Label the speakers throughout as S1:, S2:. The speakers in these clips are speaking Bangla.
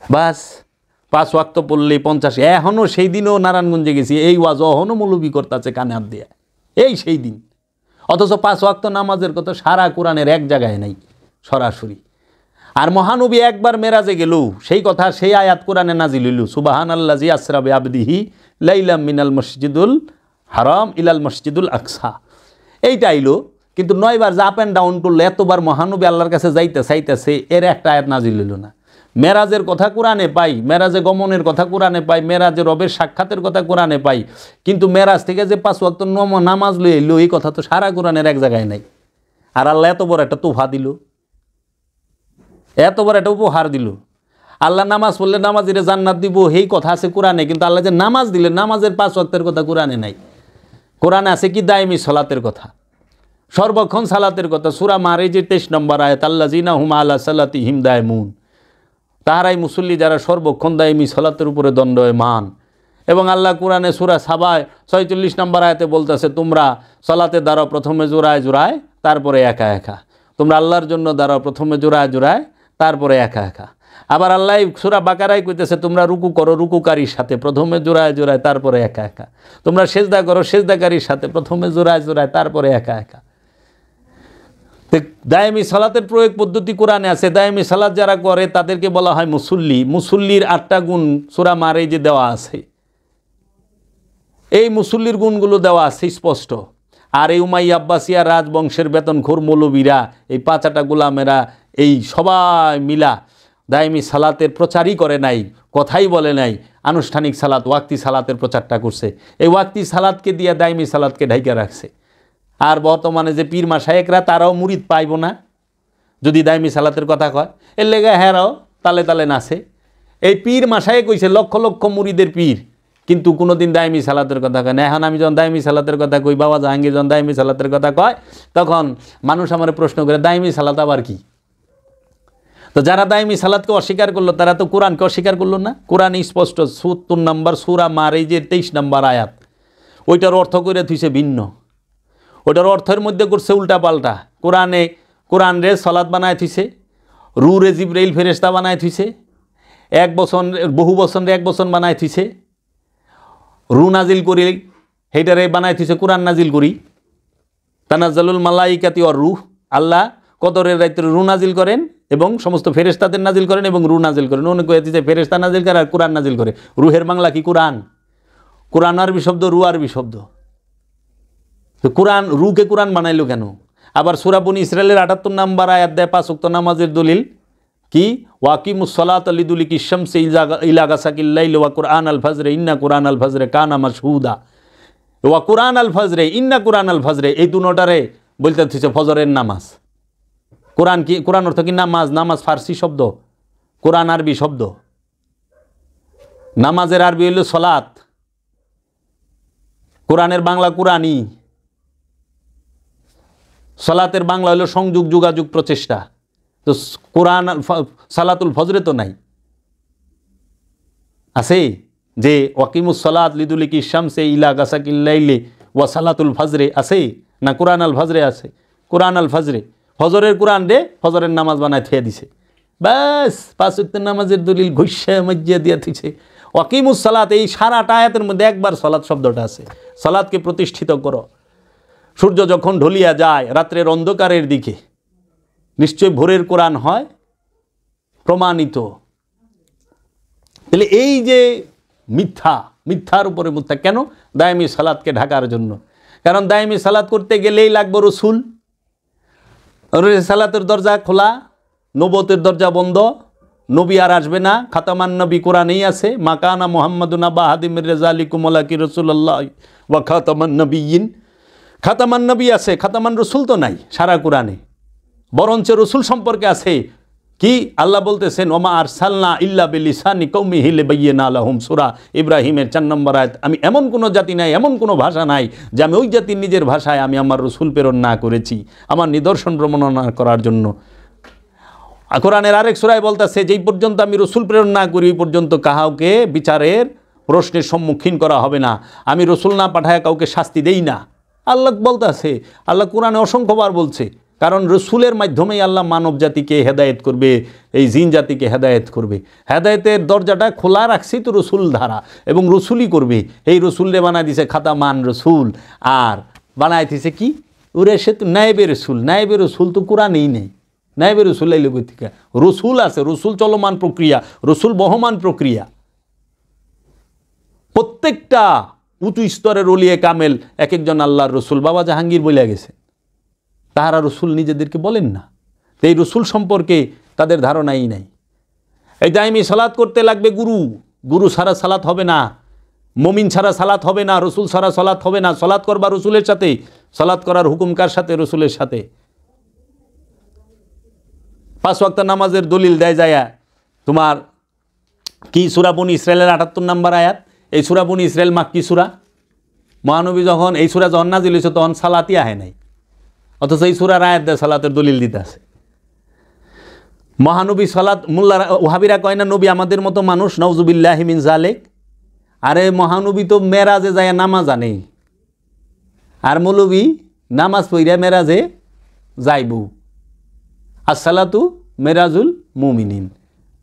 S1: বাস 5 ওয়াক্ত পড়লেই 50। এখনও সেই দিনও নারায়ণগঞ্জে গেছি, এই ওয়াজ অহনও মৌলবি করতেছে কানে হাত দিয়ে, এই সেই দিন। অথচ 5 ওয়াক্ত নামাজের কথা সারা কোরআনের এক জায়গায় নাই সরাসরি। আর মহানবী একবার মেরাজে গেল, সেই কথা সেই আয়াত কোরআনে নাজিল হইল, সুবহানাল্লাযী আসরা বিআবদিহি লাইলাম মিনাল মসজিদুল হারাম ইলাল মসজিদুল আকসা, এইটা আইলো। কিন্তু 9 বার আপ অ্যান্ড ডাউন করলো, এতবার মহানবী আল্লাহর কাছে যাইতে চাইতেছে, এর একটা আয়াত নাজিল হইল না। মেরাজের কথা কোরআনে পাই, মেরাজে গমনের কথা কোরআনে পাই, মেরাজে রবের সাক্ষাতের কথা কোরআনে পাই, কিন্তু মেরাজ থেকে যে 5 ওয়াক্ত নামাজ লই এলো, এই কথা তো সারা কোরআনের এক জায়গায় নাই। আর আল্লাহ এত বড় একটা তোফা দিল, এত বড় একটা উপহার দিল। আল্লাহ নামাজ পড়লে নামাজিরে জান্নাত দিব, এই কথা আছে কোরআনে, কিন্তু আল্লাহ যে নামাজ দিলে নামাজের 5 ওয়াক্তের কথা কোরআনে নাই। কোরআনে আছে কি দায়মি সালাতের কথা, সর্বক্ষণ সালাতের কথা। সূরা মারিজের 23 নম্বর আয়াত, আল্লাযিনা হুম আলা সালাতিহিম দায়মুন, তাহারাই মুসল্লি যারা সর্বক্ষণ দায়মি সালাতের উপরে দণ্ডায়মান। এবং আল্লাহ কোরআনে সূরা সাবায় 46 নম্বর আয়াতে বলতেছে, তোমরা সালাতে দাঁড়াও প্রথমে জোড়ায় জোড়ায়, তারপরে একা একা। তোমরা আল্লাহর জন্য দাঁড়াও প্রথমে জোড়ায় জোড়ায়, তারপরে একা একা। আবার আল্লাহ সূরা বাকারায় কইতেছে, তোমরা রুকু করো রুকুকারীর সাথে, প্রথমে জোড়ায় জোড়ায়, তারপরে একা একা। তোমরা সেজদা করো সেজদাকারীর সাথে, প্রথমে জোড়ায় জোড়ায়, তারপরে একা একা। দায়মি সালাতের প্রয়োগ পদ্ধতি কোরআনে আছে। দায়মি সালাত যারা করে তাদেরকে বলা হয় মুসল্লি। মুসল্লির 8টা গুণ সূরা মারিজে দেওয়া আছে, এই মুসল্লির গুণগুলো দেওয়া আছে স্পষ্ট। আর এই উমাইয়া আব্বাসিয়া রাজবংশের বেতনখোর মৌলবীরা, এই 5টা গোলামেরা, এই সবাই মিলা দায়মি সালাতের প্রচারই করে নাই, কথাই বলে নাই, আনুষ্ঠানিক সালাত ওয়াক্তি সালাতের প্রচারটা করছে। এই ওয়াক্তি সালাতকে দিয়ে দায়মি সালাতকে ঢাইকা রাখছে। আর বর্তমানে যে পীর মাশায়েখরা, তারাও মুরিদ পাইব না যদি দায়মি সালাতের কথা কয়, এর লেগে হেরাও তালে তালে নাচে। এই পীর মাশায়েখ কইছে লক্ষ লক্ষ মুরিদের পীর, কিন্তু কোনোদিন দায়মি সালাতের কথা কয় না। এখন আমি যখন দায়মি সালাতের কথা কই, বাবা জাহাঙ্গীর যখন দায়মি সালাতের কথা কয়, তখন মানুষ আমার প্রশ্ন করে দায়মি সালাত আবার কি? তো যারা দায়মি সালাতকে অস্বীকার করলো, তারা তো কোরআনকে অস্বীকার করলো না। কোরআন স্পষ্ট ৭০ নম্বর সূরা মারিজের 23 নম্বর আয়াত, ওইটার অর্থ করে থুইছে ভিন্ন, ওটার অর্থের মধ্যে করছে উল্টা পাল্টা। কোরআন রে সালাত বানায় থুইছে, রু রে জিবরাইল ফেরেশতা বানায় থুইছে, 1 বছর বহু বছর রে 1 বছর বানায় থুইছে, রু নাজিল করি সেইটারে বানায় থুইছে কোরআন নাজিল করি। তানাজ্জালুল মালাইকাতি ওয়ার রূহ, আল্লাহ কদরের রাতে রু নাজিল করেন এবং সমস্ত ফেরেশতাদের নাজিল করেন এবং রু নাজিল করেন। অনেক কয়েছে যে ফেরেশতা নাজিল করে আর কোরআন নাজিল করে। রুহের বাংলা কি কোরআন? কোরআন আরবি শব্দ, রু আরবি শব্দ। তো কোরআন রুকে কোরআন বানাইলো কেন? আবার সূরা বনী ইসরাইলের 78 নম্বর আয়াত দেয় 5 ওয়াক্ত নামাজের দলিল কি, ওয়াকিমুস সালাতা লিদুলিকি শামসি ইলা গাসাকিল লাইল ওয়া কুরআন আল ফজরে ইন্না কুরআন আল ফজরে কানা মাশহুদা। ওয়া কুরআন আল ফজরে ইন্না কুরআন আল ফজরে, এই দুটোটারে বলতে হচ্ছে ফজরের নামাজ। কোরআন কি? কোরআন অর্থ কি নামাজ? নামাজ ফার্সি শব্দ, কোরআন আরবি শব্দ। নামাজের আরবি হইল সালাত, কোরআনের বাংলা কোরআনই। সালাতের বাংলা হলো সংযোগ, যোগাযোগ, প্রচেষ্টা। তো কোরআন সালাতুল ফজরে তো নাই, আছে যে ওয়াকিমুস সালাত লিদুলিকি শামসি ইলা গাসাকিল লাইলি ওয়া সালাতুল ফজরে আছে না? কোরআন আল ফজরে আছে। কোরআন আল ফজরে, ফজরের কোরআন রে ফজরের নামাজ বানায় থুয়ে দিছে, ব্যাস 5 ওয়াক্তের নামাজের দলিল ঘুষা মজ্জিয়া দিয়া দিছে। ওয়াকিমুস সালাত, এই সারাটা আয়াতের মধ্যে একবার সালাত শব্দটা আছে। সালাতকে প্রতিষ্ঠিত করো। সূর্য যখন ঢলিয়া যায় রাত্রের অন্ধকারের দিকে, নিশ্চয় ভোরের কোরআন হয় প্রমাণিত। তাহলে এই যে মিথ্যার উপরে মিথ্যা কেন? দায়মি সালাতকে ঢাকার জন্য। কারণ দায়মি সালাত করতে গেলেই লাগবে রসুল। সালাতের দরজা খোলা, নবতের দরজা বন্ধ, নবী আর আসবে না। খাতামান নবী কোরআনেই আছে, মাকানা মুহাম্মাদুন আবা হাদিমির রেজালিকুম ওয়ালাকি রাসূলুল্লাহ ওয়া খাতামান নবিয়্যিন। খাতামান নবী আছে, খাতামান রসুল তো নাই সারা কোরআনে। বরঞ্চ রসুল সম্পর্কে আছে কি, আল্লাহ বলতেছেন ওমা আরসালনা ইল্লা বিলিসানি কওমিহি লিবায়্যিনা লাহুম, সূরা ইব্রাহিমের 4 নম্বর আয়াত। আমি এমন কোনো জাতি নাই, এমন কোনো ভাষা নাই যে আমি ওই জাতির নিজের ভাষায় আমি আমার রসুল প্রেরণ না করেছি আমার নিদর্শন প্রমাণনা করার জন্য। কোরআনের আরেক সূরায় বলতেছে যেই পর্যন্ত আমি রসুল প্রেরণ না করি ওই পর্যন্ত কাউকে বিচারের প্রশ্নের সম্মুখীন করা হবে না। আমি রসুল না পাঠায় কাউকে শাস্তি দেই না। আল্লাহ বলতেছে, আল্লাহ কোরআনে অসংখ্যবার বলছে কারণ রসুলের মাধ্যমেই আল্লাহ মানব জাতিকে হেদায়েত করবে, এই জিন জাতিকে হেদায়েত করবে। হেদায়েতের দরজাটা খোলা রাখছি তো রসুল ধারা, এবং রসুলই করবে। এই রসুলরে বানাই দিছে খাতা মান রসুল, আর বানাই দিছে কি ওরে সে তো নায়েবে রসুল। নায়েবে রসুল তো কোরআনেই নেই। নায়েবে রসুল এই লোক থেকে রসুল আছে, রসুল চলমান প্রক্রিয়া, রসুল বহমান প্রক্রিয়া। প্রত্যেকটা উঁচু স্তরের ওলিয়ে কামেল এক একজন আল্লাহর রসুল। বাবা জাহাঙ্গীর বলে গেছে, তাহারা রসুল নিজেদেরকে বলেন না। তো এই রসুল সম্পর্কে তাদের ধারণাই নাই। এই দাইমি সালাত করতে লাগবে গুরু, গুরু ছাড়া সালাত হবে না, মমিন ছাড়া সালাত হবে না, রসুল ছাড়া সালাত হবে না। সালাত করবা রসুলের সাথে, সালাত করার হুকুম কার সাথে? রসুলের সাথে। 5 ওয়াক্ত নামাজের দলিল দেয় যায়া তোমার কি সূরা বনী ইসরাইলের 78 নম্বর আয়াত। এই সূরা বনী ইসরাইল মাক্কি সূরা। মহানবী যখন এই সূরা যখন নাজিল হয়েছে তখন সালাতই আহে নাই, অথচ এই সূরার আয়াত দেয় সালাতের দলিল দিতে আছে। মহানবী সালাত, মোল্লা ওহাবিরা কয় না নবী আমাদের মতো মানুষ, নাউজুবিল্লাহি মিন জালিক। আরে মহানবী তো মেরাজে যায় নামাজ আনে, আর মৌলবী নামাজ পড়িয়া মেরাজে যাইব। আসসালাতু মেরাজুল মুমিনিন,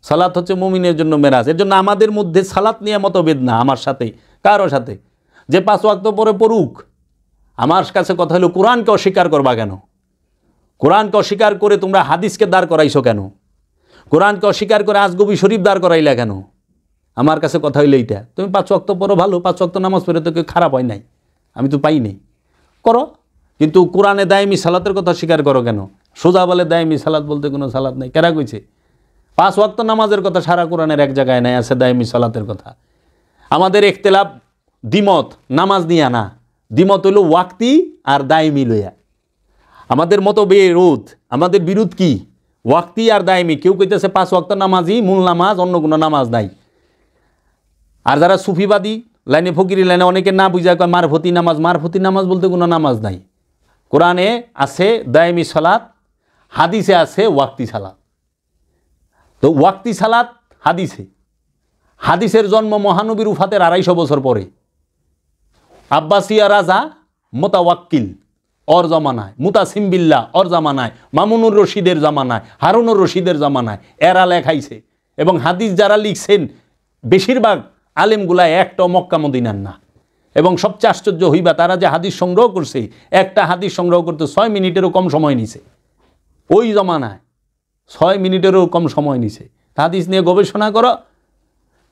S1: সালাত হচ্ছে মুমিনের জন্য মেরাজ। এর জন্য আমাদের মধ্যে সালাত নিয়ে মতভেদ না আমার সাথে, কারো সাথে। যে 5 ওয়াক্ত পরে পড়ুক, আমার কাছে কথা হলো কোরআনকে অস্বীকার করবা কেন? কোরআনকে অস্বীকার করে তোমরা হাদিসকে দাঁড় করাইছো কেন? কোরআনকে অস্বীকার করে আজগবি শরীফ দাঁড় করাইলা কেন? আমার কাছে কথা হইলো এইটা। তুমি 5 ওয়াক্ত পড়ো, ভালো, 5 ওয়াক্ত নামাজ পড়ে তো কেউ খারাপ হয় নাই, আমি তো পাই নাই, করো। কিন্তু কোরআনে দায়মি সালাতের কথা স্বীকার করো কেন? সোজা বলে দায়মি সালাত বলতে কোনো সালাত নাই। কেরা কইছে? 5 ওয়াক্ত নামাজের কথা সারা কোরআনের এক জায়গায় নাই, আছে দায়মি সালাতের কথা। আমাদের ইখতিলাফ দ্বিমত নামাজ নিয়া না, দ্বিমত হইল ওয়াক্তি আর দায়মি লইয়া। আমাদের মতো বিরোধ, আমাদের বিরোধ কি? ওয়াক্তি আর দায়মি। কেউ কইতেছে 5 ওয়াক্ত নামাজই মূল নামাজ, অন্য কোনো নামাজ নাই। আর যারা সুফিবাদী লাইনে, ফকিরি লাইনে অনেকে না বুঝা কয় মারফতি নামাজ। মারফতি নামাজ বলতে কোনো নামাজ নাই। কোরআনে আছে দায়মি সালাত, হাদিসে আছে ওয়াক্তি সালাত। তো ওয়াক্তি সালাত হাদিসে, হাদিসের জন্ম মহানবীর উফাতের 250 বছর পরে। আব্বাসিয়া রাজা মোতাওয়াক্কিল ওর জামানায়, মুতাসিম বিল্লাহ ওর জামানায়, মামুনুর রশিদের জামানায়, হারুনুর রশিদের জামানায় এরা লেখাইছে। এবং হাদিস যারা লিখছেন বেশিরভাগ আলেমগুলা একটাও মক্কা মদিনার না। এবং সবচেয়ে আশ্চর্য হইবা, তারা যে হাদিস সংগ্রহ করছে, একটা হাদিস সংগ্রহ করতে 6 মিনিটেরও কম সময় নিছে। ওই জমানায় 6 মিনিটেরও কম সময় নিছে। হাদিস নিয়ে গবেষণা করো,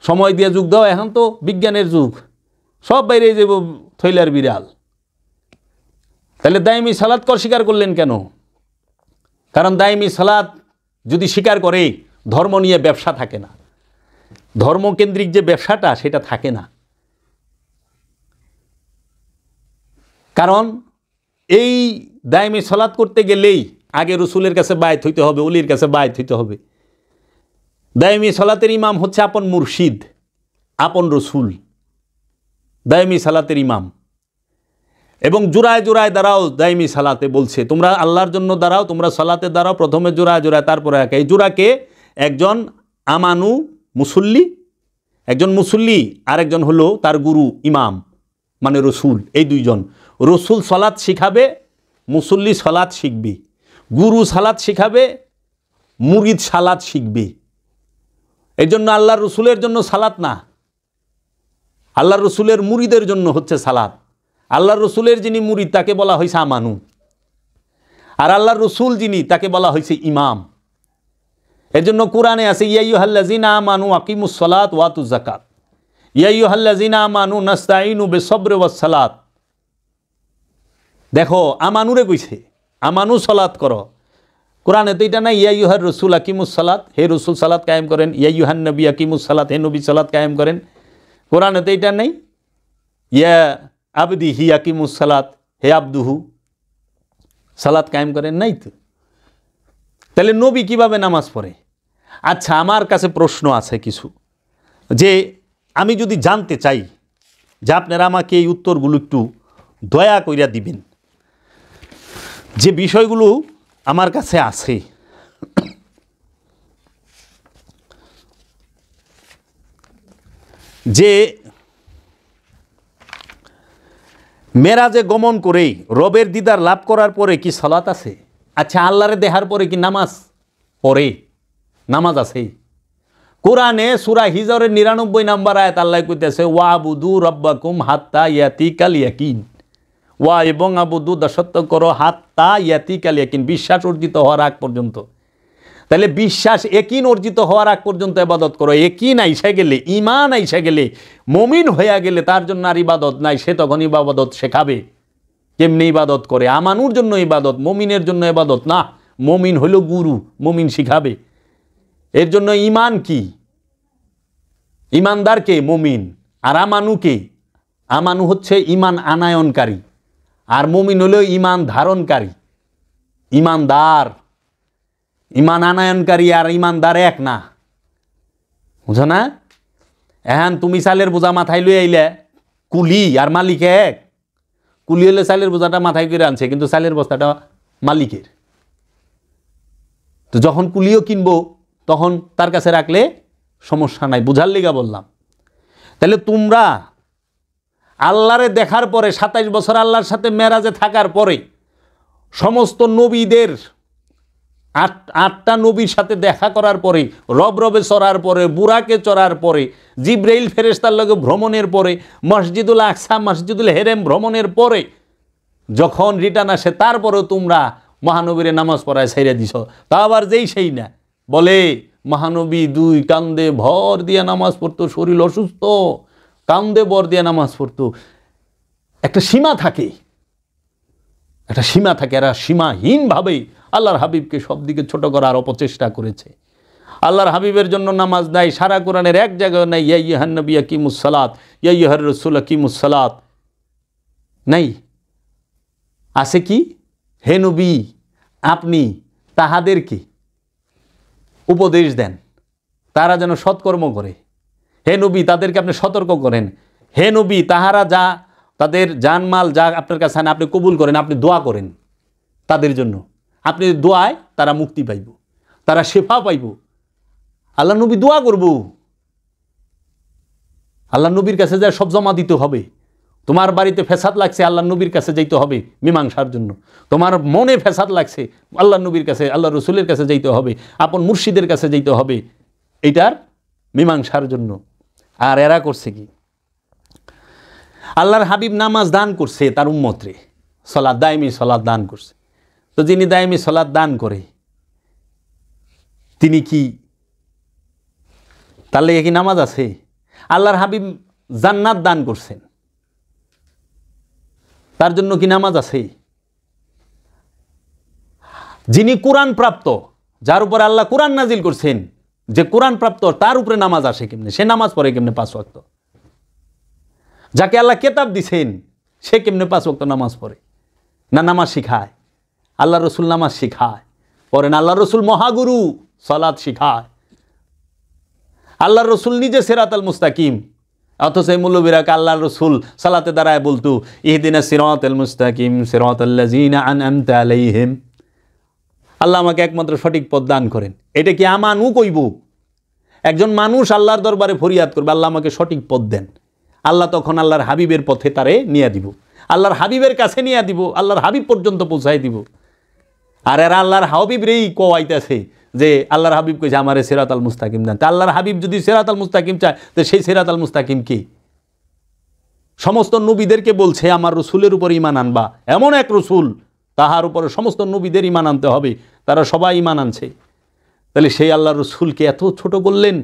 S1: সময় দিয়ে যুগ দাও। এখন তো বিজ্ঞানের যুগ, সব বাইরে যাব থইলার বিড়াল। তাহলে দায়মি সালাতকে অস্বীকার করলেন কেন? কারণ দায়মি সালাত যদি স্বীকার করে, ধর্ম নিয়ে ব্যবসা থাকে না, ধর্মকেন্দ্রিক যে ব্যবসাটা সেটা থাকে না। কারণ এই দায়মি সালাত করতে গেলেই আগে রসুলের কাছে বায়াত হইতে হবে, ওলির কাছে বায়াত হইতে হবে। দায়মি সালাতের ইমাম হচ্ছে আপন মুর্শিদ, আপন রসুল, দায়মি সালাতের ইমাম। এবং জোড়ায় জোড়ায় দাঁড়াও, দায়মি সালাতে বলছে তোমরা আল্লাহর জন্য দাঁড়াও, তোমরা সালাতে দাঁড়াও। প্রথমে জোড়ায় জোড়ায়, তারপরে একা। এই জোড়াকে একজন আমানু মুসল্লি, একজন মুসল্লি, আর একজন হলো তার গুরু ইমাম মানে রসুল। এই দুইজন, রসুল সালাত শিখাবে, মুসল্লি সালাত শিখবে। গুরু সালাত শিখাবে, মুরিদ সালাত শিখবে। এই জন্য আল্লাহর রসুলের জন্য সালাত না, আল্লাহর রসুলের মুরিদের জন্য হচ্ছে সালাত। আল্লাহর রসুলের যিনি মুরিদ তাকে বলা হয়েছে আমানু, আর আল্লাহর রসুল যিনি তাকে বলা হয়েছে ইমাম। এর জন্য কোরআনে আছে ইয়া আইয়ুহাল্লাযিনা আমানু আকিমুস সালাত ওয়া আতুজ যাকাত, ইয়া আইয়ুহাল্লাযিনা আমানু নাস্তাঈনু বিস-সাবরি ওয়াস-সালাত। দেখো আমানুরে কইছে, আমানু সালাত করো। কোরআনে তো এটা না ইয়া আইয়ুহার রাসূল আকিমুস সালাত, হে রসুল সালাত কায়েম করেন। ইয়া আইয়ুহান নবী আকিমুস সালাত, হে নবী সালাত কায়েম করেন। কোরআনে তো এটা নেই ইয়া আবদি হি আকিমুস সালাত, হে আব্দুহু সালাত কায়েম করেন, নাই তো। তাহলে নবী কিভাবে নামাজ পড়ে? আচ্ছা, আমার কাছে প্রশ্ন আছে কিছু, যে আমি যদি জানতে চাই, যে আপনারা আমাকে এই উত্তরগুলো একটু দয়া কইরা দিবেন, যে বিষয়গুলো আমার কাছে আছে। যে মেরাজে গমন করে রবের দিদার লাভ করার পরে কি সালাত আছে? আচ্ছা, আল্লাহরে দেখার পরে কি নামাজ পড়ে? নামাজ আছে। কোরআনে সূরা হিজরের 99 নম্বর আয়াত আল্লাহ কইতেছে ওয়াবুদু রাব্বাকুম হাত্তা ইয়াতিকাল ইয়াকিন। ওয়া এবং আবুদু দাসত্ব করো হাত্তা ইয়াতিকাল ইয়াকিন, বিশ্বাস অর্জিত হওয়ার আগ পর্যন্ত। তাহলে বিশ্বাস একিন অর্জিত হওয়ার আগ পর্যন্ত ইবাদত করো। একিন আইসা গেলে, ঈমান আইসা গেলে, মুমিন হইয়া গেলে তার জন্য আর ইবাদত নাই, সে তখন ইবাদত শেখাবে কেমনি ইবাদত করে। আমানুর জন্য ইবাদত, মুমিনের জন্য ইবাদত না। মুমিন হইল গুরু, মুমিন শিখাবে। এর জন্য ঈমান কি? ঈমানদার কে? মুমিন। আর আমানু কে? আমানু হচ্ছে ঈমান আনায়নকারী, আর মুমিন হলো ঈমান ধারণকারী। ঈমানদার, ঈমান আনায়নকারী আর ঈমানদার এক না, বুঝো না? এখন তুমি চালের বোঝা মাথায় লই আইলে, কুলি আর মালিক এক। কুলি হলে চালের বোঝাটা মাথায় করে আনছে, কিন্তু চালের বস্তাটা মালিকের। তো যখন কুলিও কিনবো তখন তার কাছে রাখলে সমস্যা নাই, বুঝার লিগা বললাম। তাহলে তোমরা আল্লাহরে দেখার পরে 27 বছর আল্লাহর সাথে মেরাজে থাকার পরে সমস্ত নবীদের আটটা নবীর সাথে দেখা করার পরে, রবে চড়ার পরে, বুরাকে চড়ার পরে, জিব্রাইল ফেরেশতার লগে ভ্রমণের পরে, মসজিদুল আকসা মসজিদুল হেরেম ভ্রমণের পরে যখন রিটার্ন আসে, তারপরেও তোমরা মহানবীরে নামাজ পড়ায় ছেড়ে দিছ। তা আবার যেই সেই না, বলে মহানবী 2 কান্দে ভর দিয়ে নামাজ পড়তো, শরীর অসুস্থ, কান্দে ভর দিয়ে নামাজ পড়তো। একটা সীমা থাকে, একটা সীমা থাকে। এরা সীমাহীনভাবে আল্লাহর হাবিবকে সব দিকে ছোট করার অপচেষ্টা করেছে। আল্লাহর হাবিবের জন্য নামাজ নাই, সারা কোরআনের এক জায়গায় নাই ইয়া আইয়ুহান নবী আকিমুস সালাত, ইয়া আইয়ুহার রাসূল আকিমুস সালাত নাই। আছে কি? হে নবী, আপনি তাহাদেরকে উপদেশ দেন তারা যেন সৎকর্ম করে। হে নবী, তাদেরকে আপনি সতর্ক করেন। হে নবী, তাহারা যা তাদের জানমাল যা আপনার কাছে আনে আপনি কবুল করেন, আপনি দোয়া করেন তাদের জন্য। আপনি দোয়ায় তারা মুক্তি পাইব, তারা শেফা পাইব। আল্লাহ নবী দোয়া করব, আল্লাহ নবীর কাছে যা সব জমা দিতে হবে। তোমার বাড়িতে ফেসাদ লাগছে, আল্লাহ নবীর কাছে যাইতে হবে মীমাংসার জন্য। তোমার মনে ফেসাদ লাগছে, আল্লাহ নবীর কাছে, আল্লাহ রসুলের কাছে যাইতে হবে, আপন মুর্শিদের কাছে যাইতে হবে এইটার মীমাংসার জন্য। আর এরা করছে কি? আল্লাহর হাবিব নামাজ দান করছে তার উম্মতরে, সালাত দায়মি সালাত দান করছে। তো যিনি দায়মি সালাত দান করে তিনি কি, তার লেগে কি নামাজ আছে? আল্লাহর হাবিব জান্নাত দান করছেন, তার জন্য কি নামাজ আছে? যিনি কোরআন প্রাপ্ত, যার উপরে আল্লাহ কোরআন নাজিল করছেন, যে কোরআন প্রাপ্ত, তার উপরে নামাজ আসে কেমনে? সে নামাজ পড়ে কেমনে 5 ওয়াক্ত? যাকে আল্লাহ কেতাব দিছেন সে কেমনে 5 ওয়াক্ত নামাজ পড়ে? না নামাজ শিখায়, আল্লাহ রসুল নামাজ শিখায়, পড়েন। আল্লাহ রসুল মহাগুরু, সালাত শিখায়। আল্লাহ রসুল নিজে সিরাতাল মুস্তাকিম, অথচ এই মৌলবীরাকে আল্লাহ রসুল সালাতে দাঁড়ায় বলতো ইহদিনাস সিরাতাল মুস্তাকিম সিরাতাল্লাযীনা আনআমতা আলাইহিম, আল্লাহ আমাকে একমাত্র সঠিক পথ দান করেন। এটা কি আমানু কইব? একজন মানুষ আল্লাহর দরবারে ফরিয়াদ করবে, আল্লাহ আমাকে সঠিক পথ দেন। আল্লাহ তখন আল্লাহর হাবিবের পথে তারে নিয়ে দিব, আল্লাহর হাবিবের কাছে নিয়ে দিব, আল্লাহর হাবিব পর্যন্ত পৌঁছাই দিব। আর এরা আল্লাহর হাবিবরেই কোয়াইতেছে যে আল্লাহর হাবিব কইছে আমারে সিরাতাল মুস্তাকিম দেন। তা আল্লাহর হাবিব যদি সিরাতাল মুস্তাকিম চায়, তো সেই সিরাতাল মুস্তাকিম কি? সমস্ত নবীদেরকে বলছে আমার রসুলের উপর ঈমান আনবা, এমন এক রসুল তাহার উপরে সমস্ত নবীদের ঈমান আনতে হবে, তারা সবাই ঈমান আনছে। তাহলে সেই আল্লাহ রসুলকে এত ছোট করলেন।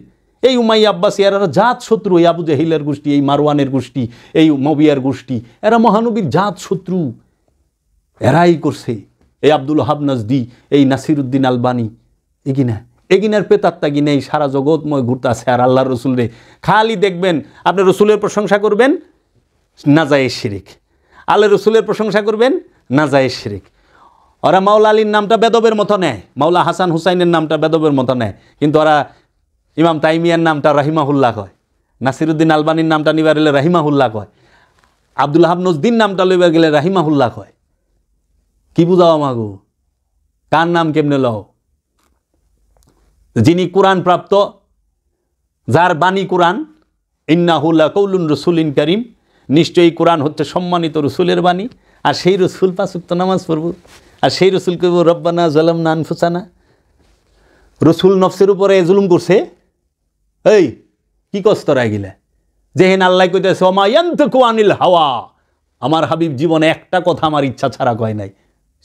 S1: এই উমাইয়া আব্বাসিয়ারা জাত শত্রু, এই আবু জাহিলের গোষ্ঠী, এই মারওয়ানের গোষ্ঠী, এই মবিয়ার গোষ্ঠী, এরা মহানবীর জাত শত্রু, এরাই করছে। এই আব্দুল ওহাব নজদি, এই নাসিরউদ্দিন আলবানী, এগিনার পেতাত্তা গিনে এই সারা জগৎময় ঘুরতে আছে। আর আল্লাহ রসুলরে খালি দেখবেন, আপনি রসুলের প্রশংসা করবেন নাজায়েজ শিরিক, আল্লাহ রসুলের প্রশংসা করবেন নাজায়েজ শিরিক। ওরা মাওলা আলীর নামটা বেদবের মতো নেয়, মাওলা হাসান হুসাইনের নামটা বেদবের মতো নেয়, কিন্তু ওরা ইমাম তাইমিয়ার নামটা রাহিমাহুল্লাহ কয়, নাসিরউদ্দিন আলবানীর নামটা নিবার গেলে রাহিমাহুল্লাহ কয়, আব্দুল ওহাব নজদির নামটা লইবার গেলে রাহিমাহুল্লাহ কয়। কি বুঝাও মাগো? কার নাম কেমনে লও? যিনি কোরআন প্রাপ্ত, যার বাণী কোরআন, ইন্নাহু লাকাউলুন রাসূলিন কারীম, নিশ্চয়ই কোরআন হচ্ছে সম্মানিত রসুলের বাণী। আর সেই রসুল 5 ওয়াক্ত নামাজ পড়ব, আর সেই রসুল কইব রব্বানা জালামনা আনফুসানা। রসুল নফসের উপরে জুলুম করছে? এই কি কষ্ট রাগিলা যেহেন আল্লাহ কইতেছে ওমা ইয়ানতাকু আনিল হাওয়া, আমার হাবিব জীবনে একটা কথা আমার ইচ্ছা ছাড়া কয় নাই।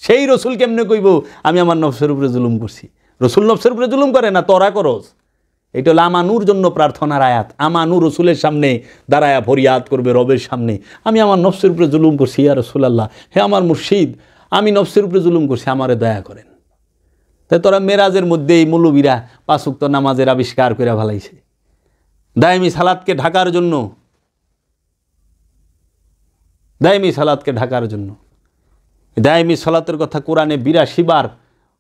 S1: সেই রসুল কেমনে কইব আমি আমার নফসের উপরে জুলুম করছি? রসুল নফসের উপরে জুলুম করে না, তোরা করস। এটা হলো আমানুর জন্য প্রার্থনার আয়াত। আমানু রসুলের সামনে দাঁড়ায়া ফরিয়াদ করবে রবের সামনে, আমি আমার নফসের উপরে জুলুম করছি ইয়া রাসূলুল্লাহ, হে আমার মুর্শিদ, আমি নফসের উপরে জুলুম করছি, আমারে দয়া করেন। তাই তোরা মেরাজের মধ্যে এই মৌলবীরা 5 ওয়াক্ত নামাজের আবিষ্কার করে ফেলাইছে দায়মি সালাতকে ঢাকার জন্য, দায়মি সালাতকে ঢাকার জন্য। দায়মি সালাতের কথা কোরআনে 82 বার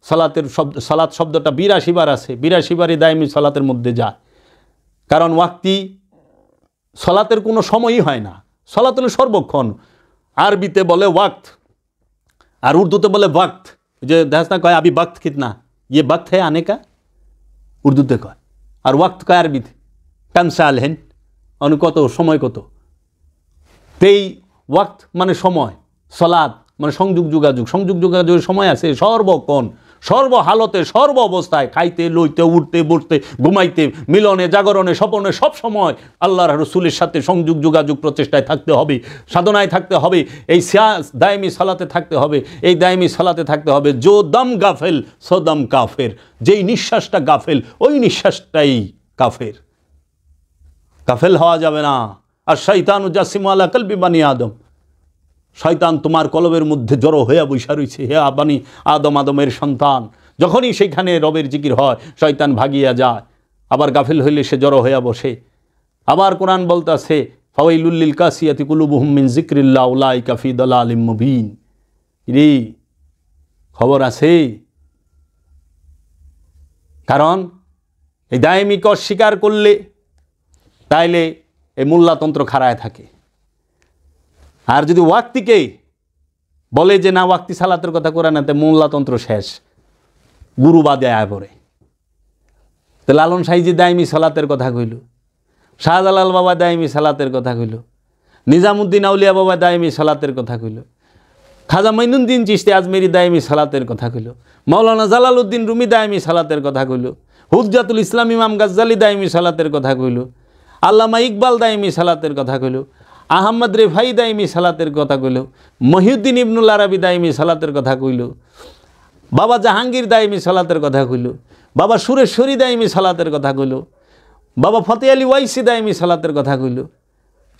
S1: সালাতের শব্দ, সালাত শব্দটা 82 বার আছে, 82 বারই দায়মি সালাতের মধ্যে যায়। কারণ ওয়াক্তি সালাতের কোনো সময়ই হয় না, সালাত হলো সর্বক্ষণ। আরবিতে বলে ওয়াক্ত আর উর্দুতে বলে ওয়াক্ত। যে দেখাস না কয় আবি वक्त कितना, ये वक्त है आने का, উর্দুতে কয়। আর ওয়াক্ত কয় আরবিতে কাম সাল হেন, কত সময় কত। তেই ওয়াক্ত মানে সময়, সালাত মানে সংযোগ যোগাযোগ, সংযোগ যোগাযোগের সময় আছে সর্বক্ষণ, সর্বহালতে, সর্ব অবস্থায়, খাইতে লইতে, উঠতে বসতে, ঘুমাইতে, মিলনে জাগরণে স্বপনে, সব সময় আল্লাহর রসুলের সাথে সংযোগ যোগাযোগ প্রচেষ্টায় থাকতে হবে, সাধনায় থাকতে হবে, এই দায়মি সালাতে থাকতে হবে। এই দায়মি সালাতে থাকতে হবে। জো দম গাফেল সো দম কাফের, যেই নিঃশ্বাসটা গাফেল ওই নিঃশ্বাসটাই কাফের। গাফেল হওয়া যাবে না। আর শয়তানু জাসিমু আলা কলবি বানি আদম, শয়তান তোমার কলবের মধ্যে জড়ো হয়ে বৈশা রয়েছে, হে বানি আদম, আদমের সন্তান। যখনই সেইখানে রবের জিকির হয় শয়তান ভাগিয়া যায়, আবার গাফিল হইলে সে জড়ো হইয়া বসে। আবার কোরআন বলতাছে ফাওয়াইলুল লিল কাসিয়াতি কুলুবুহুম মিন যিকরিল্লাহ উলাইকা ফি দালালিম মুবিন। রে খবর আছে? কারণ এই দায়মিকে অস্বীকার করলে তাইলে এই মোল্লাতন্ত্র খাড়ায় থাকে। আর যদি ওয়াক্তিকে বলে যে না ওয়াক্তি সালাতের কথা কোরআনেতে, মোল্লাতন্ত্র শেষ, গুরুবাদে আয় পড়ে। তো লালন সাইজি দায়মি সালাতের কথা কইল, শাহজালাল বাবা দায়মি সালাতের কথা কইল, নিজামুদ্দিন আউলিয়া বাবা দায়মি সালাতের কথা কইল, খাজা মাইনুদ্দিন চিশতি আজমেরি দায়মি সালাতের কথা কইল, মাওলানা জালালউদ্দিন রুমি দায়মি সালাতের কথা কইল, হুজ্জাতুল ইসলাম ইমাম গাজ্জালি দায়মি সালাতের কথা কইল, আল্লামা ইকবাল দায়মি সালাতের কথা কইল, আহমদ রেফাই দায়মি সালাতের কথা কইল, মহিউদ্দিন ইবনুল আরবি দায়মি সালাতের কথা কইল, বাবা জাহাঙ্গীর দায়মি সালাতের কথা কইল, বাবা সুরেশ্বরী দায়মি সালাতের কথা কইল, বাবা ফতে আলী ওয়াইসি দায়মি সালাতের কথা কইল।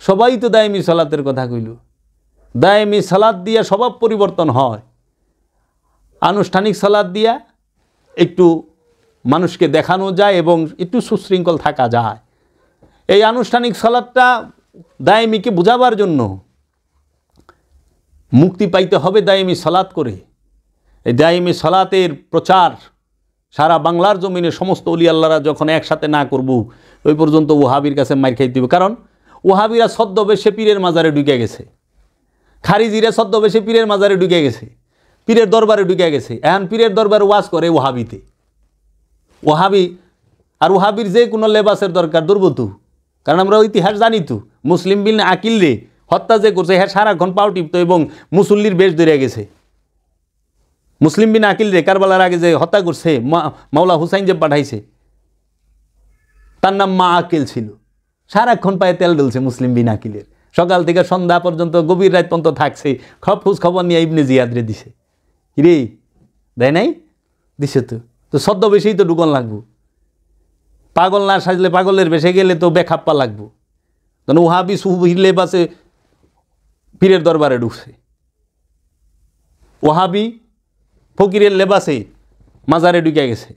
S1: সবাই তো দায়মি সালাতের কথা কইল। দায়মি সালাত দিয়া স্বভাব পরিবর্তন হয়, আনুষ্ঠানিক সালাত দিয়া একটু মানুষকে দেখানো যায় এবং একটু সুশৃঙ্খল থাকা যায়। এই আনুষ্ঠানিক সালাতটা দায়মিকে বোঝাবার জন্য মুক্তি পাইতে হবে দায়মি সালাত করে। এই দায়মি সালাতের প্রচার সারা বাংলার জমিনে সমস্ত ওলি আল্লাহরা যখন একসাথে না করব, ওই পর্যন্ত ওহাবির কাছে মার খাইতে হবে। কারণ ওহাবিরা ছদ্মবেশে পীরের মাজারে ঢুকে গেছে, খারিজিরা ছদ্মবেশে পীরের মাজারে ঢুকে গেছে, পীরের দরবারে ঢুকে গেছে। এখন পীরের দরবারে ওয়াজ করে ওহাবিতে। ওহাবি আর ওহাবির যে কোনো লেবাসের দরকার দুর্বতু, কারণ আমরা ইতিহাস জানি তো, মুসলিম বিন আকিল রে হত্যা যে করছে হ্যাঁ সারাক্ষণ পাও টিপত এবং মুসল্লির বেশ ধরে গেছে। মুসলিম বিন আকিল রে কারবালার আগে যে হত্যা করছে, মাওলা হুসাইন যে পাঠাইছে, তার নাম মা আকিল ছিল। সারাক্ষণ পায়ে তেল ডলছে মুসলিম বিন আকিলের, সকাল থেকে সন্ধ্যা পর্যন্ত গভীর রাত পর্যন্ত থাকছে, খোঁজ খবর নিয়ে ইবনে জিয়াদরে দিছে। রে দেয় নাই? দিছে তো। তো সদ্য বেশি তো ঢুকন লাগবো, পাগল না সাজলে পাগলের বেশে গেলে তো বেখাপ্পা লাগবো। তখন ওহাবি সুহির লেবাসে পীরের দরবারে ঢুকছে, ওহাবি ফকিরের লেবাসে মাজারে ঢুকে গেছে।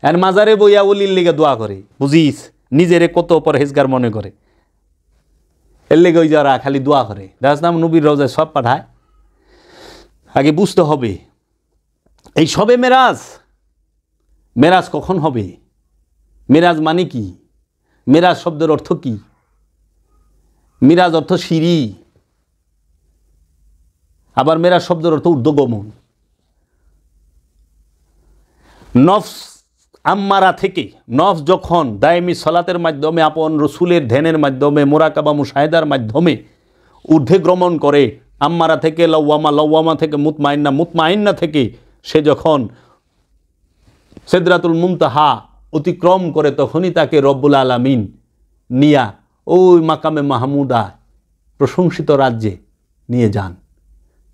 S1: আর মাজারে বইয়া ওলির লেগে দোয়া করে, বুঝিস নিজেরে কত পরহেজগার মনে করে, এর লেগে ওই যারা খালি দোয়া করে। রাজনাম নবীর রওজায় সব পাঠায়। আগে বুঝতে হবে এই সবে মেরাজ, মেরাজ কখন হবে, মেরাজ মানে কি, মেরাজ শব্দের অর্থ কি? মিরাজ অর্থ সিঁড়ি, আবার মেরাজ শব্দের অর্থ ঊর্ধ্বগমন। নফস আম্মারা থেকে নফস যখন দায়মি সালাতের মাধ্যমে আপন রসুলের ধ্যানের মাধ্যমে মোরাকাবা মুশাহেদার মাধ্যমে ঊর্ধ্বে গমন করে, আম্মারা থেকে লাওয়ামা, লাওয়ামা থেকে মুতমাইন্না, মুতমাইন্না থেকে সে যখন সিদরাতুল মুনতাহা অতিক্রম করে তখনই তাকে রব্বুল আলামিন নিয়া ওই মাকামে মাহমুদা প্রশংসিত রাজ্যে নিয়ে যান,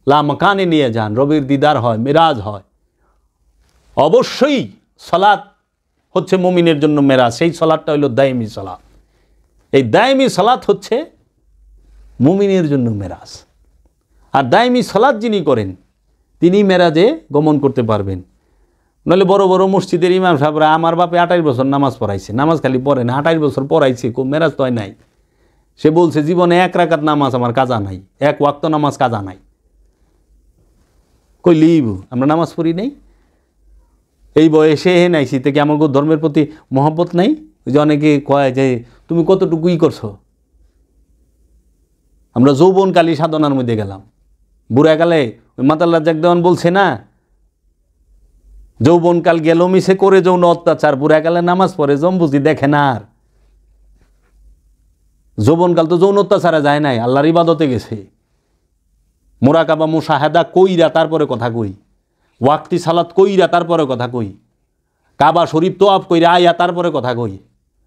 S1: লা মাকানে নিয়ে যান, রবির দিদার হয়, মেরাজ হয়। অবশ্যই সালাত হচ্ছে মুমিনের জন্য মেরাজ। সেই সালাতটা হইল দায়েমি সালাত। এই দায়েমি সালাত হচ্ছে মুমিনের জন্য মেরাজ। আর দায়েমি সালাত যিনি করেন তিনি মেরাজে গমন করতে পারবেন। নইলে বড় বড় মসজিদের ইমাম সাহেবরা, আমার বাপে 28 বছর নামাজ পড়াইছে, নামাজ খালি পড়ে না, 28 বছর পড়াইছে, মেরাজ তো হয় নাই। সে বলছে জীবনে 1 রাকাত নামাজ আমার কাজা নাই, 1 ওয়াক্ত নামাজ কাজা নাই। কই লিব আমরা নামাজ পড়ি নাই? এই বয়সে নাইছি থেকে আমাকে ধর্মের প্রতি মহব্বত নাই? ওই যে অনেকে কয় যে তুমি কতটুকুই করছো। আমরা যৌবনকালী সাধনার মধ্যে গেলাম, বুড়াকালে ওই মাতাল্লা জাক দেওয়ান বলছে না, যৌবনকাল গেল মিশে করে যৌন অত্যাচার, বুড়াকালে নামাজ পড়ে জম্বুজি দেখে না। আর যৌবনকাল তো যৌন অত্যাচারে যায় নাই, আল্লাহর ইবাদতে গেছে। মোরাকাবা মুশাহাদা কইরা তারপরে কথা কই, ওয়াক্তি সালাত কইরা তারপরে কথা কই, কাবা শরীফ তোয়াফ কইরা আয়া তারপরে কথা কই,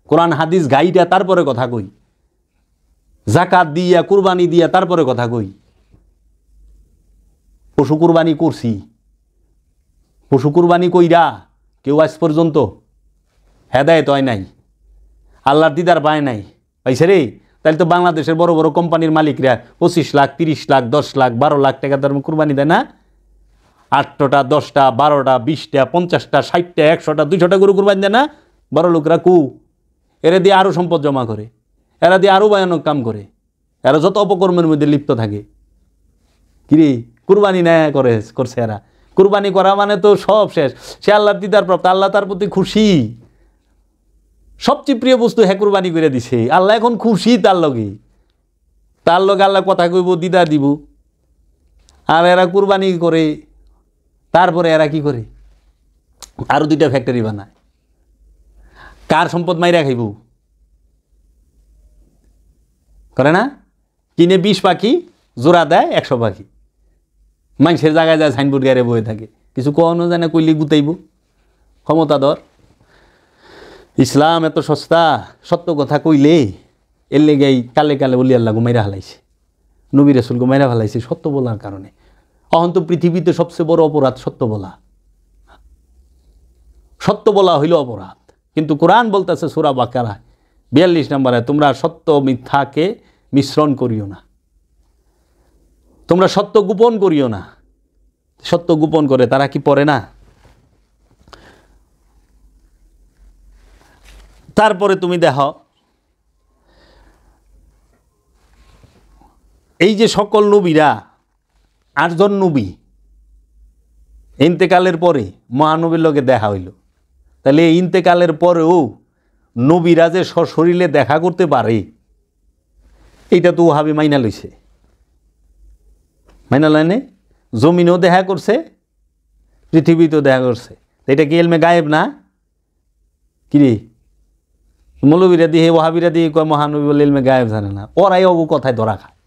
S1: কোরআন হাদিস গাইরা তারপরে কথা কই, জাকাত দিয়া কুরবানি দিয়া তারপরে কথা কই। পশু কুরবানি করছি, পশু কুরবানি কইরা কেউ আজ পর্যন্ত হেদায়েত হয় নাই, আল্লাহর দিদার পায় নাই। পাইছে রে? তাহলে তো বাংলাদেশের বড় বড় কোম্পানির মালিকরা 25 লাখ 30 লাখ 10 লাখ 12 লাখ টাকা তার কুরবানি দেয় না? 8টা 10টা 12টা 20টা 50টা 60টা 100টা 200টা গরু কুরবানি দেয় না? বড় লোকরা কু এরা দিয়ে আরও সম্পদ জমা করে, এরা দিয়ে আরও ভয়ানক কাম করে, এরা যত অপকর্মের মধ্যে লিপ্ত থাকে। কিরে কুরবানি না করছে এরা? কুরবানি করা মানে তো সব শেষ। সে আল্লাহর দিদার প্রাপ্ত, আল্লাহ তার প্রতি খুশি, সবচেয়ে প্রিয় বস্তু হ্যাঁ কুরবানি করে দিছে। আল্লাহ এখন খুশি তার লগে, তার লগে আল্লাহ কথা কইব, দিদার দিব। আর এরা কুরবানি করে, তারপরে এরা কি করে? আরো 2টা ফ্যাক্টরি বানায়। কার সম্পদ মাইরা খাইব? করে না? কিনে 20 পাখি জোড়া দেয় 100 পাখি, মানুষের জায়গায় যায় সাইনবোর্ড গাড়ি বয়ে থাকে, কিছু কখনো যায় না, কইলি গুতাইব ক্ষমতাধর। ইসলাম এত সস্তা, সত্য কথা কইলে এর লেগেই কালে কালে বলি আল্লাহ মাইরা হালাইছে, নবী রাসূল মাইরা হালাইছে সত্য বলার কারণে। অহন্ত পৃথিবীতে সবচেয়ে বড় অপরাধ সত্য বলা। সত্য বলা হইল অপরাধ। কিন্তু কোরআন বলতেছে সূরা বাকারা 42 নম্বরে, তোমরা সত্য মিথ্যাকে মিশ্রণ করিও না, তোমরা সত্য গোপন করিও না। সত্য গোপন করে তারা কি পড়ে না? তারপরে তুমি দেখো এই যে সকল নবীরা 8 জন নবী ইন্তেকালের পরে মহানবীর লগে দেখা হইল। তাহলে এই ইন্তেকালের পরেও নবীরা যে সশরীরে দেখা করতে পারে, এইটা তো ওহাবি মাইনা লইছে। মাইনা লয়নে? জমিনেও দেখা করছে, পৃথিবীতেও দেখা করছে। এটা কি এলমে গায়েব না? কিরে মৌলবীরা দিয়ে ওহাবিরা দিয়ে কয় মহানবী বলে এলমে গায়েব জানে না, ওরাই অগু কথায় ধরা খায়,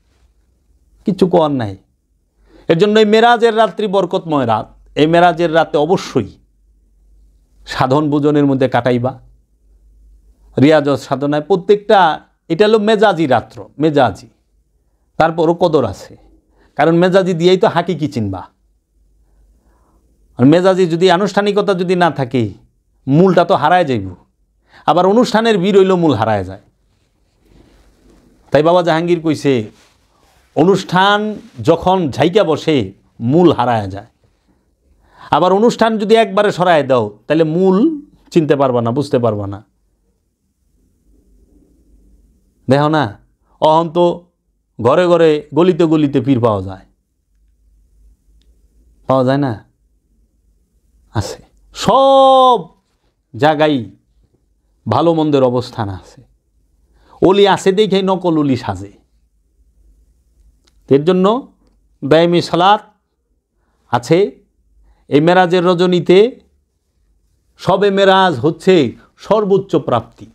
S1: কিচ্ছু কর নাই। এর জন্য এই মেরাজের রাত্রি বরকতময় রাত। এই মেরাজের রাতে অবশ্যই সাধন ভোজনের মধ্যে কাটাইবা, রিয়াজত সাধনায় প্রত্যেকটা। এটা হলো মেজাজি রাত্র, মেজাজি। তারপরও কদর আছে, কারণ মেজাজি দিয়েই তো হাকিকি চিনবা। আর মেজাজি যদি আনুষ্ঠানিকতা যদি না থাকে, মূলটা তো হারায় যাইব। আবার অনুষ্ঠানের ভিড় হইল মূল হারায় যায়। তাই বাবা জাহাঙ্গীর কইছে, অনুষ্ঠান যখন ঝাইকা বসে মূল হারায় যায়। আবার অনুষ্ঠান যদি একবারে সরায় দাও তাহলে মূল চিনতে পারবা না, বুঝতে পারবা না। দেখো না, অহন তো ঘরে ঘরে গলিতে গলিতে পীর পাওয়া যায়, পাওয়া যায় না? আছে, সব জায়গায় ভালো মন্দের অবস্থান আছে। অলি আছে দেখে নকল অলি সাজে। এর জন্য দায়েমি সালাত আছে। এই মেরাজের রজনীতে সবে মেরাজ হচ্ছে সর্বোচ্চ প্রাপ্তি।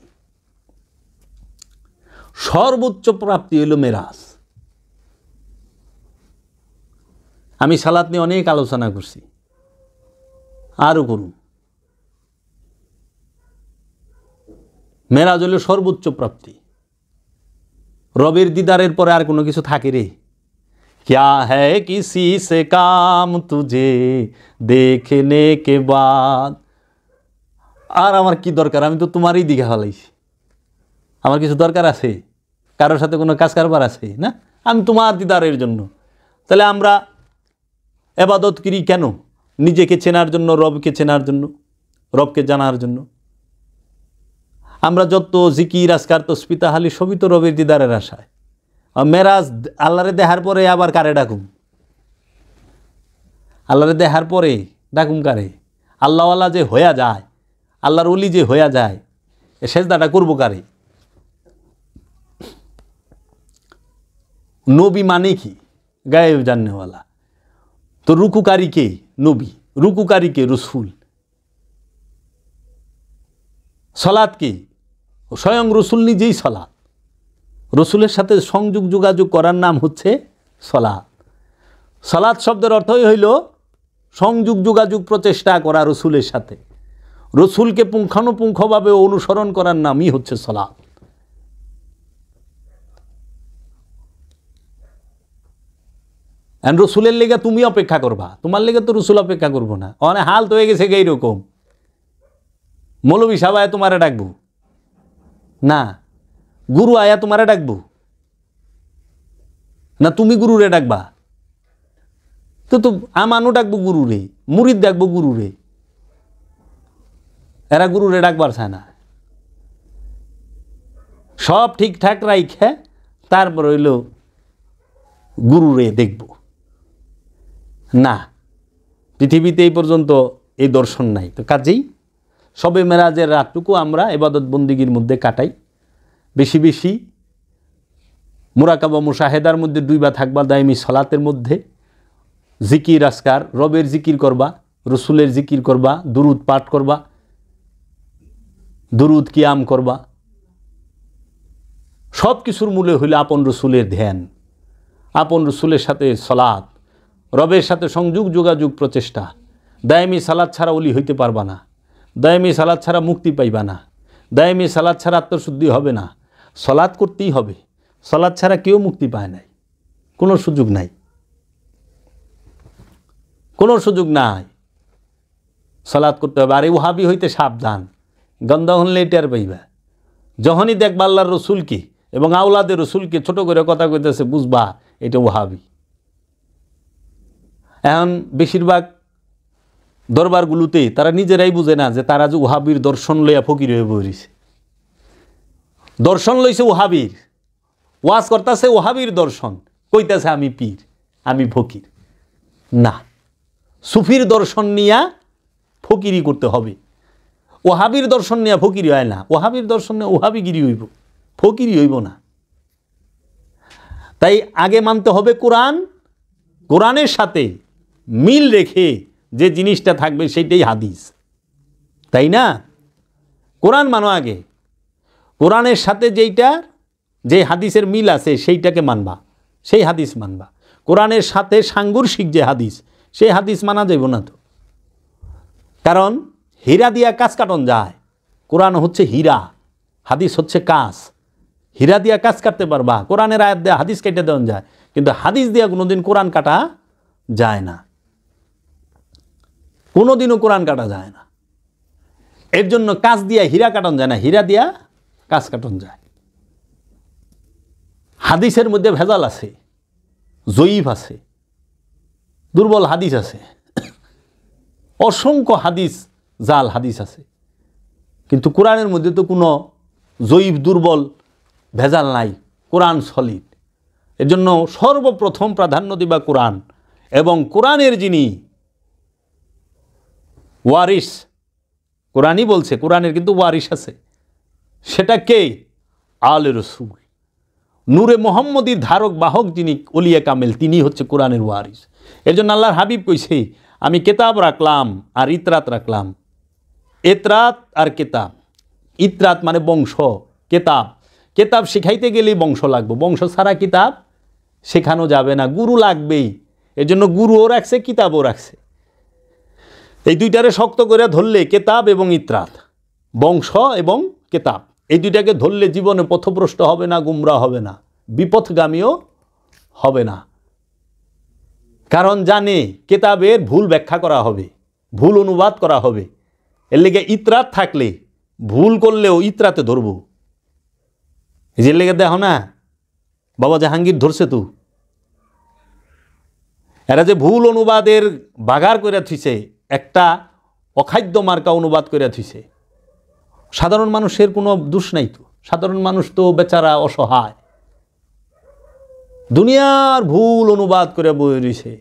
S1: সর্বোচ্চ প্রাপ্তি হইল মেরাজ। আমি সালাত নিয়ে অনেক আলোচনা করছি, আরও করুন। মেরাজ হলো সর্বোচ্চ প্রাপ্তি। রবের দিদারের পরে আর কোনো কিছু থাকে রে? क्या है किसी से काम तुझे देखने के बाद। আর আমার কি দরকার? আমি তো তোমারই দিকে ফেলাইছি। আমার কিছু দরকার আছে? কারোর সাথে কোনো কাজ কারবার আছে না? আমি তোমার দিদারের জন্য। তাহলে আমরা ইবাদত করি কেন? নিজেকে চেনার জন্য, রবকে চেনার জন্য, রবকে জানার জন্য। আমরা যত জিকির আজকার তসবিহ তাহলি সবই তো রবের দিদারের আশায়। মেরাজ আল্লাহরে দেখার পরে আবার কারে ডাকুম? আল্লাহরে দেখার পরে ডাকুম কারে? আল্লাহওয়ালা যে হইয়া যায়, আল্লাহর ওলি যে হইয়া যায়, এ সেজদাটা করবো কারে? নবী মানে কি? গায়েব জাননেওয়ালা। তো রুকুকারী কে? নবী। রুকুকারী কে? রসুল। সালাত কি? স্বয়ং রসুল নিজেই সালাত। রসুলের সাথে সংযোগ যোগাযোগ করার নাম হচ্ছে সালাত। সালাত শব্দের অর্থই হইল সংযোগ যোগাযোগ প্রচেষ্টা করা রসুলের সাথে। রসুলকে পুঙ্খানুপুঙ্খভাবে অনুসরণ করার নামই হচ্ছে সালাত। রসুলের লেগে তুমি অপেক্ষা করবা, তোমার লেগে তো রসুল অপেক্ষা করবো না। অনেক হাল তো হয়ে গেছে এইরকম, মৌলবী সাহেব আয়া তোমারে ডাকবো না, গুরু আয়া তোমারে ডাকবো না, তুমি গুরুরে ডাকবা? তো আমানও ডাকবো গুরুরে, মুরিদ ডাকবো গুরুরে। এরা গুরুরে ডাকবার চায় না। সব ঠিকঠাক রাইখে তারপর হইল গুরুরে দেখব না। পৃথিবীতে এই পর্যন্ত এই দর্শন নাই। তো কাজেই সবে মেরাজের রাতটুকু আমরা ইবাদত বন্দিগির মধ্যে কাটাই। বেশি বেশি মুরাকাবা মুশাহেদার মধ্যে ডুইবা থাকবা, দাইমি সালাতের মধ্যে জিকির আজকার, রবের জিকির করবা, রসুলের জিকির করবা, দুরুদ পাঠ করবা, দুরুদ কিয়াম করবা। সব কিছুর মূলে হইল আপন রসুলের ধ্যান, আপন রসুলের সাথে সালাত, রবের সাথে সংযোগ যোগাযোগ প্রচেষ্টা। দায়মি সালাত ছাড়া ওলি হইতে পারবা না, দায়মি সালাত ছাড়া মুক্তি পাইবা না, দায়মি সালাত ছাড়া আত্মশুদ্ধি হবে না। সালাত করতেই হবে। সালাত ছাড়া কেউ মুক্তি পায় নাই, কোনো সুযোগ নাই, কোনো সুযোগ নাই। সালাত করতে হবে। আর এই ওহাবি হইতে সাবধান, গন্ধা হলে টের পাইবা। যখনই দেখবা আল্লাহর রসুলকে এবং আওলাদের রসুলকে ছোট করে কথা কইতেছে, বুঝবা এটা ওহাবি। এখন বেশিরভাগ দরবারগুলোতে তারা নিজেরাই বুঝে না যে তারা যে ওহাবির দর্শন লইয়া ফকির হয়ে বসেছে। দর্শন লইছে ওহাবির, ওয়াজ করতেছে ওহাবির দর্শন, কইতেছে আমি পীর, আমি ফকির। না, সুফির দর্শন নিয়া ফকিরি করতে হবে। ওহাবির দর্শন নিয়ে ফকিরি হয় না। ওহাবির দর্শন নিয়ে ওহাবিগিরি হইব, ফকিরি হইব না। তাই আগে মানতে হবে কোরআন, কোরআনের সাথে মিল রেখে যে জিনিসটা থাকবে সেইটাই হাদিস, তাই না? কোরআন মানো আগে, কোরআনের সাথে যে হাদিসের মিল আছে সেইটাকে মানবা, সেই হাদিস মানবা। কোরআনের সাথে সাংঘর্ষিক যে হাদিস, সেই হাদিস মানা যাইব না তো। কারণ হীরা দিয়া কাজ কাটন যায়। কোরআন হচ্ছে হীরা, হাদিস হচ্ছে কাজ। হীরা দিয়া কাজ কাটতে পারবা, কোরআনের আয়াত দেয়া হাদিস কেটে দেওয়া যায়, কিন্তু হাদিস দিয়া কোনোদিন কোরআন কাটা যায় না, কোনোদিনও কোরআন কাটা যায় না। এর জন্য কাজ দিয়া হীরা কাটন যায় না, হীরা দিয়া কাজ কাটন যায়। হাদিসের মধ্যে ভেজাল আছে, জয়ীফ আছে, দুর্বল হাদিস আছে, অসংখ্য হাদিস জাল হাদিস আছে। কিন্তু কোরআনের মধ্যে তো কোনো জয়ীফ দুর্বল ভেজাল নাই, কোরআন সলিড। এর জন্য সর্বপ্রথম প্রাধান্য দিবা কোরআন, এবং কোরআনের যিনি ওয়ারিস, কোরআনই বলছে কোরআনের কিন্তু ওয়ারিস আছে, সেটা কে? আলে রসুল, নূরে মোহাম্মদীর ধারক বাহক যিনি ওলিয়া কামেল, তিনি হচ্ছে কোরআনের ওয়ারিস। এর জন্য আল্লাহর হাবিব কইছে, আমি কেতাব রাখলাম আর ইতরাত রাখলাম। এতরাত আর কেতাব, ইতরাত মানে বংশ, কেতাব, কেতাব শিখাইতে গেলেই বংশ লাগবে, বংশ ছাড়া কিতাব শেখানো যাবে না, গুরু লাগবেই। এর জন্য গুরুও রাখছে, কিতাবও রাখছে। এই দুইটারে শক্ত করে ধরলে, কেতাব এবং ইতরাত, বংশ এবং কেতাব, এই দুইটাকে ধরলে জীবনে পথভ্রষ্ট হবে না, গুমরা হবে না, বিপথগামীও হবে না। কারণ জানে কেতাবের ভুল ব্যাখ্যা করা হবে, ভুল অনুবাদ করা হবে। এর লেগে ইতরাত থাকলে ভুল করলেও ইতরাতে ধরব। এই যে লেগে দেখো না বাবা জাহাঙ্গীর ধরছে তো, এরা যে ভুল অনুবাদের বাগার করে থুইছে, একটা অখাদ্য মার্কা অনুবাদ করে থুইছে। সাধারণ মানুষের কোনো দোষ নাই তো, সাধারণ মানুষ তো বেচারা অসহায়, দুনিয়ার ভুল অনুবাদ করে বই রইছে।